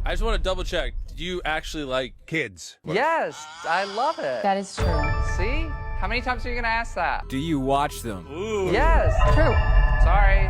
I just want to double check. Do you actually like kids? Yes, I love it. That is true. See? How many times are you gonna ask that? Do you watch them? Ooh. Yes. True. Sorry.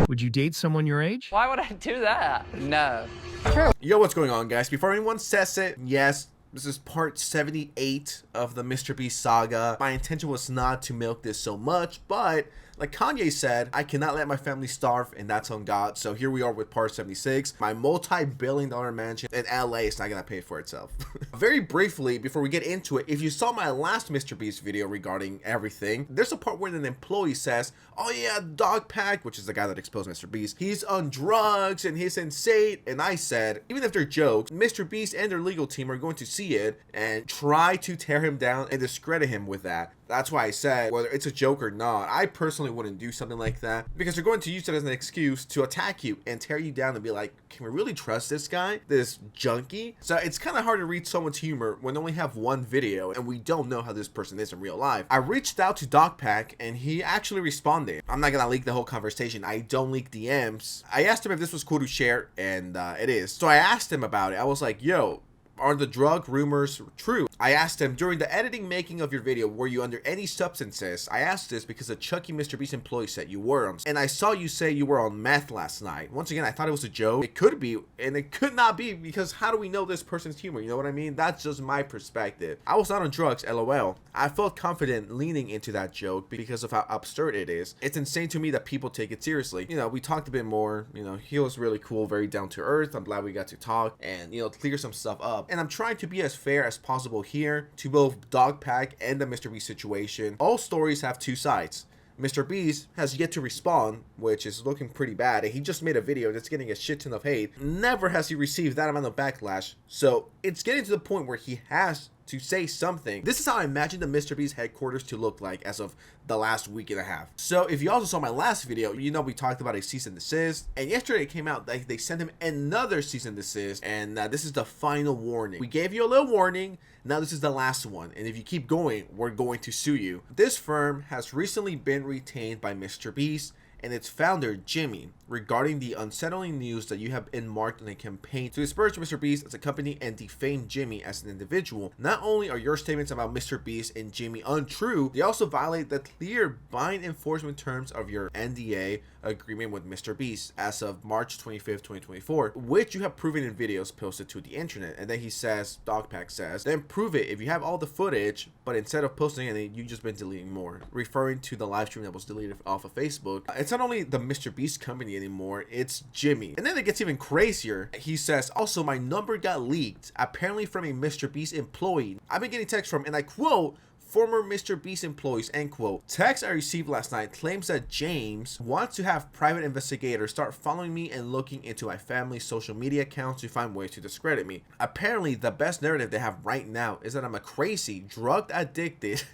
Would you date someone your age? Why would I do that? No. True. Yo, what's going on, guys? Before anyone says it, yes, this is part 78 of the Mrbeast saga. My intention was not to milk this so much, but like Kanye said, I cannot let my family starve, and that's on God. So here we are with part 76. My multi-billion-dollar mansion in LA is not gonna pay for itself. Very briefly, before we get into it, if you saw my last Mrbeast video regarding everything, there's a part where an employee says, oh yeah, Dogpack, which is the guy that exposed Mrbeast, he's on drugs and he's insane. And I said, even if they're jokes, Mrbeast and their legal team are going to see it and try to tear him down and discredit him with that. That's why I said, whether it's a joke or not, I personally wouldn't do something like that, because they're going to use it as an excuse to attack you and tear you down and be like, can we really trust this guy, this junkie? So it's kind of hard to read someone's humor when they only have one video and we don't know how this person is in real life. I reached out to Dogpack and he actually responded. I'm not gonna leak the whole conversation. I don't leak DMs. I asked him if this was cool to share, and it is. So I asked him about it. I was like, yo, are the drug rumors true? I asked him, during the editing making of your video, were you under any substances? I asked this because a Chucky Mrbeast employee said you were on, and I saw you say you were on meth last night. Once again, I thought it was a joke. It could be, and it could not be, because how do we know this person's humor? You know what I mean? That's just my perspective. I was not on drugs, LOL. I felt confident leaning into that joke because of how absurd it is. It's insane to me that people take it seriously. You know, we talked a bit more. You know, he was really cool, very down to earth. I'm glad we got to talk and, you know, clear some stuff up. And I'm trying to be as fair as possible here to both Dogpack and the Mrbeast situation. All stories have two sides. Mrbeast has yet to respond, which is looking pretty bad, and he just made a video that's getting a shit ton of hate. Never has he received that amount of backlash, so it's getting to the point where he has to say something. This is how I imagine the Mrbeast headquarters to look like as of the last week and a half. So if you also saw my last video, you know we talked about a cease and desist, and yesterday it came out that they sent him another cease and desist, and this is the final warning. We gave you a little warning, now this is the last one, and if you keep going, we're going to sue you. This firm has recently been retained by Mrbeast and its founder, Jimmy, regarding the unsettling news that you have embarked on a campaign to disparage Mrbeast as a company and defame Jimmy as an individual. Not only are your statements about Mrbeast and Jimmy untrue, they also violate the clear bind enforcement terms of your NDA agreement with Mrbeast as of March 25th, 2024, which you have proven in videos posted to the internet. And then he says, Dogpack says, then prove it if you have all the footage, but instead of posting anything, you've just been deleting more, referring to the live stream that was deleted off of Facebook. It's not only the Mrbeast company anymore, it's Jimmy. And then it gets even crazier. He says, also, my number got leaked, apparently from a Mrbeast employee. I've been getting texts from, and I quote, former Mrbeast employees, end quote. Text I received last night claims that James wants to have private investigators start following me and looking into my family's social media accounts to find ways to discredit me. Apparently, the best narrative they have right now is that I'm a crazy, drug addicted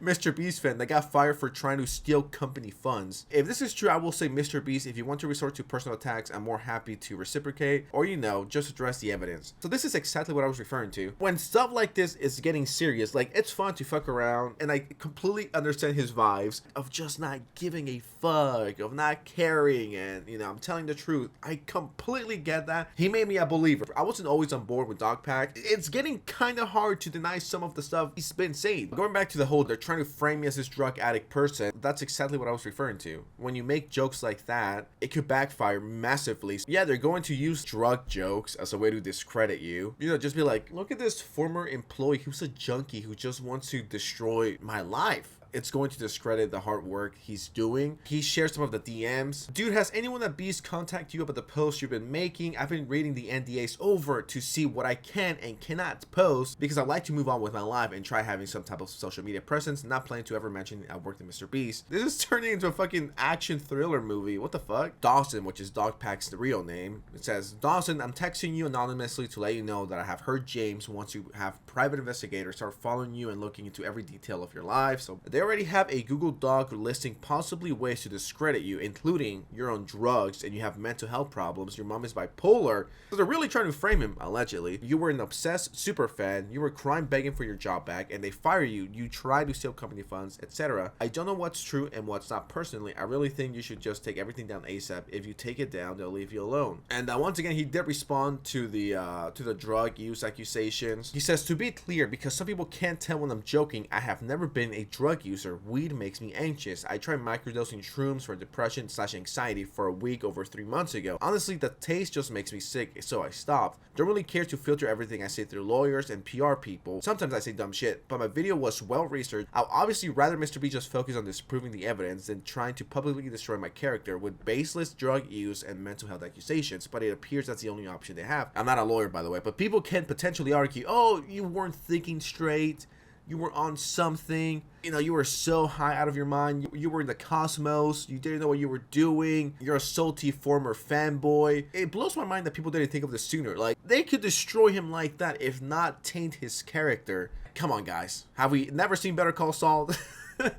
Mrbeast fan that got fired for trying to steal company funds. If this is true, I will say, Mrbeast, if you want to resort to personal attacks, I'm more happy to reciprocate, or, you know, just address the evidence. So this is exactly what I was referring to. When stuff like this is getting serious, like, it's fun to fuck around, and I completely understand his vibes of just not giving a fuck, of not caring, and, you know, I'm telling the truth. I completely get that. He made me a believer. I wasn't always on board with Dogpack. It's getting kind of hard to deny some of the stuff he's been saying. Going back to the whole, they're trying to frame me as this drug addict person, that's exactly what I was referring to. When you make jokes like that, it could backfire massively. Yeah, they're going to use drug jokes as a way to discredit you. You know, just be like, look at this former employee who's a junkie who just wants to destroy my life. It's going to discredit the hard work he's doing. He shares some of the DMs. Dude, has anyone at Beast contact you about the posts you've been making? I've been reading the NDAs over to see what I can and cannot post because I like to move on with my life and try having some type of social media presence. Not planning to ever mention I worked in Mrbeast. This is turning into a fucking action thriller movie. What the fuck? Dawson, which is Dogpack's the real name. It says, Dawson, I'm texting you anonymously to let you know that I have heard James wants to have private investigators start following you and looking into every detail of your life. So there already have a Google Doc listing possibly ways to discredit you, including you're on drugs and you have mental health problems, your mom is bipolar. So they're really trying to frame him, allegedly. You were an obsessed super fan, you were crying begging for your job back, and they fire you, you try to steal company funds, etc. I don't know what's true and what's not. Personally, I really think you should just take everything down ASAP. If you take it down, they'll leave you alone. And once again, he did respond to the drug use accusations. He says, to be clear, because some people can't tell when I'm joking, I have never been a drug user. Weed makes me anxious. I tried microdosing shrooms for depression / anxiety for a week over 3 months ago. Honestly, the taste just makes me sick, so I stopped. Don't really care to filter everything I say through lawyers and PR people. Sometimes I say dumb shit, but my video was well researched. I'll obviously rather Mr. B just focus on disproving the evidence than trying to publicly destroy my character with baseless drug use and mental health accusations, but it appears that's the only option they have. I'm not a lawyer, by the way, but people can potentially argue, oh, you weren't thinking straight, you were on something, you know, you were so high out of your mind, you were in the cosmos, you didn't know what you were doing, you're a salty former fanboy. It blows my mind that people didn't think of this sooner. Like, they could destroy him like that, if not taint his character. Come on, guys. Have we never seen Better Call Saul?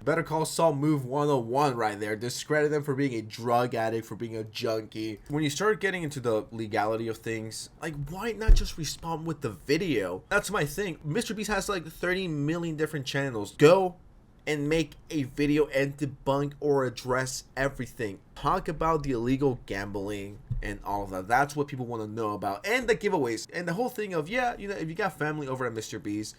Better Call Saul move 101 right there. Discredit them for being a drug addict, for being a junkie. When you start getting into the legality of things, like, why not just respond with the video? That's my thing. Mr. Beast has like 30 million different channels. Go and make a video and debunk or address everything. Talk about the illegal gambling and all of that. That's what people want to know about. And the giveaways. And the whole thing of, yeah, you know, if you got family over at Mr. Beast,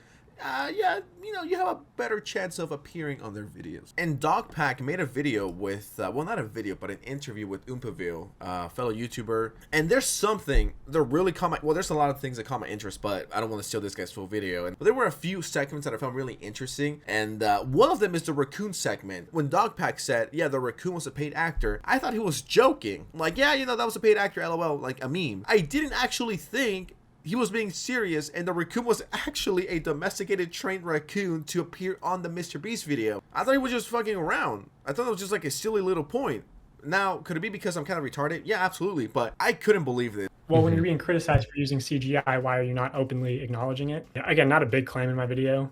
yeah, you know, you have a better chance of appearing on their videos. And Dogpack made a video with, well, not a video, but an interview with Oompaville, fellow YouTuber. And there's something that really caught my, well, there's a lot of things that caught my interest, but I don't want to steal this guy's full video. But there were a few segments that I found really interesting. And one of them is the raccoon segment. When Dogpack said, yeah, the raccoon was a paid actor, I thought he was joking. Like, yeah, you know, that was a paid actor, LOL, like a meme. I didn't actually think he was being serious, and the raccoon was actually a domesticated trained raccoon to appear on the Mr. Beast video. I thought he was just fucking around. I thought it was just like a silly little point. Now, could it be because I'm kind of retarded? Yeah, absolutely, but I couldn't believe this. Well, when you're being criticized for using CGI, why are you not openly acknowledging it? Again, not a big claim in my video.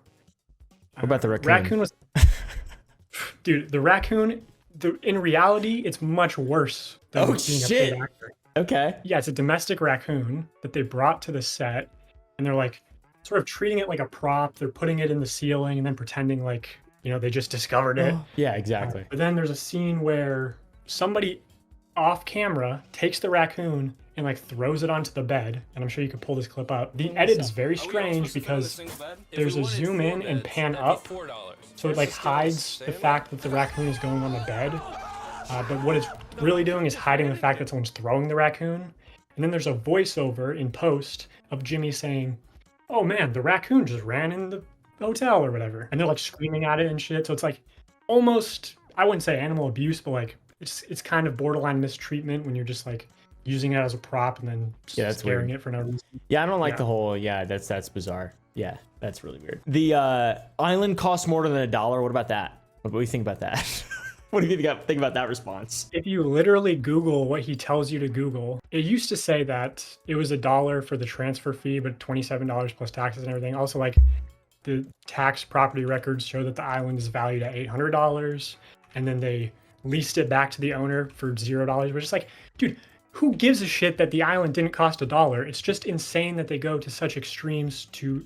What about the raccoon? Raccoon was... Dude, the raccoon, in reality, it's much worse than being a paid actor. Okay. Yeah, it's a domestic raccoon that they brought to the set, and they're like sort of treating it like a prop. They're putting it in the ceiling and then pretending like, you know, they just discovered it. Yeah, exactly. But then there's a scene where somebody off camera takes the raccoon and like throws it onto the bed, and I'm sure you could pull this clip up. The edit is very strange because there's a zoom in and pan up, so it like hides the fact that the raccoon is going on the bed. But what it's really doing is hiding the fact that someone's throwing the raccoon. And then there's a voiceover in post of Jimmy saying, oh man, the raccoon just ran in the hotel or whatever. And they're like screaming at it and shit. So it's like almost, I wouldn't say animal abuse, but like it's kind of borderline mistreatment when you're just like using it as a prop and then scaring it for no reason. Yeah, I don't like the whole, that's bizarre. Yeah, that's really weird. The island costs more than $1. What about that? What do you think about that? What do you think about that response? If you literally Google what he tells you to Google, it used to say that it was $1 for the transfer fee, but $27 plus taxes and everything. Also, like, the tax property records show that the island is valued at $800, and then they leased it back to the owner for $0. We're just like, dude, who gives a shit that the island didn't cost $1? It's just insane that they go to such extremes to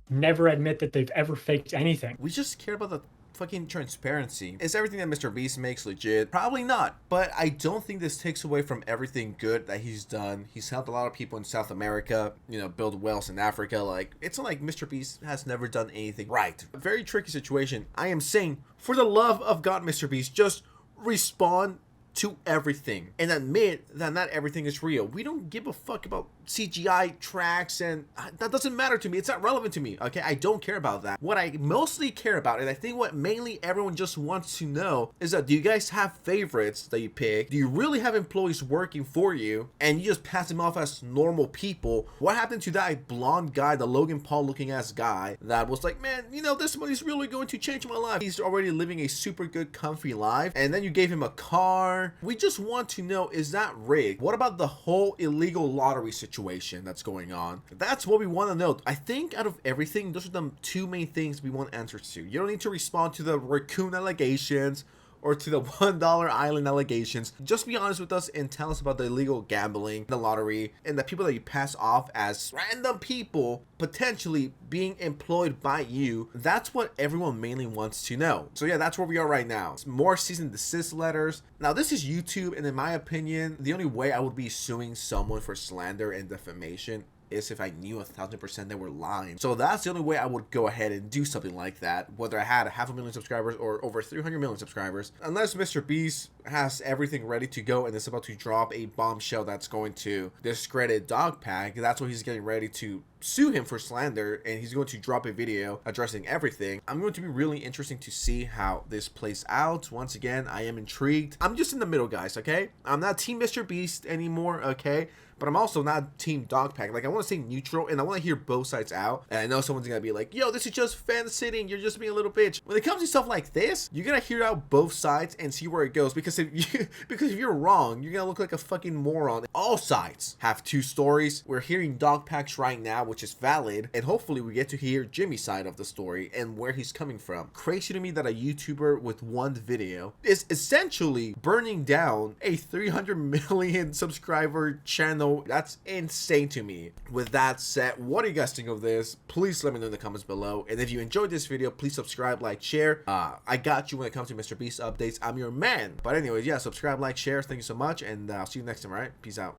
never admit that they've ever faked anything. We just care about the fucking transparency. Is everything that Mr. Beast makes legit? Probably not, but I don't think this takes away from everything good that he's done. He's helped a lot of people in South America, you know, build wells in Africa. Like, it's not like Mr. Beast has never done anything right. A very tricky situation. I am saying, for the love of God, Mr. Beast, just respond to everything and admit that not everything is real. We don't give a fuck about CGI tracks, and that doesn't matter to me. It's not relevant to me, okay? I don't care about that. What I mostly care about, and I think what mainly everyone just wants to know, is that do you guys have favorites that you pick? Do you really have employees working for you and you just pass them off as normal people? What happened to that blonde guy, the Logan Paul looking ass guy that was like, man, you know, this money's really going to change my life. He's already living a super good comfy life, and then you gave him a car winner. We just want to know, is that rigged? What about the whole illegal lottery situation that's going on? That's what we want to know. I think out of everything, those are the two main things we want answers to. You don't need to respond to the raccoon allegations or to the $1 island allegations. Just be honest with us and tell us about the illegal gambling, the lottery, and the people that you pass off as random people potentially being employed by you. That's what everyone mainly wants to know. So yeah, that's where we are right now. More cease and desist letters. Now this is YouTube, and in my opinion, the only way I would be suing someone for slander and defamation is if I knew 1,000% they were lying. So that's the only way I would go ahead and do something like that, whether I had 500,000 subscribers or over 300 million subscribers. Unless Mr. Beast has everything ready to go and is about to drop a bombshell that's going to discredit Dogpack, that's what he's getting ready to sue him for slander, and he's going to drop a video addressing everything. I'm going to be really interesting to see how this plays out. Once again, I am intrigued. I'm just in the middle, guys, okay? I'm not Team Mr. Beast anymore, okay? But I'm also not Team Dogpack. Like, I want to stay neutral, and I want to hear both sides out. And I know someone's gonna be like, yo, this is just fence sitting, you're just being a little bitch. When it comes to stuff like this, you're gonna hear out both sides and see where it goes. Because if you're wrong, you're gonna look like a fucking moron. All sides have two stories. We're hearing Dogpack's right now, which is valid, and hopefully we get to hear Jimmy's side of the story and where he's coming from. Crazy to me that a YouTuber with one video is essentially burning down a 300 million subscriber channel. That's insane to me. With that said, what do you guys think of this? Please let me know in the comments below, and if you enjoyed this video, please subscribe, like, share. I got you when it comes to Mr. Beast updates. I'm your man. But anyways, yeah, subscribe, like, share. Thank you so much, and I'll see you next time. All right, peace out.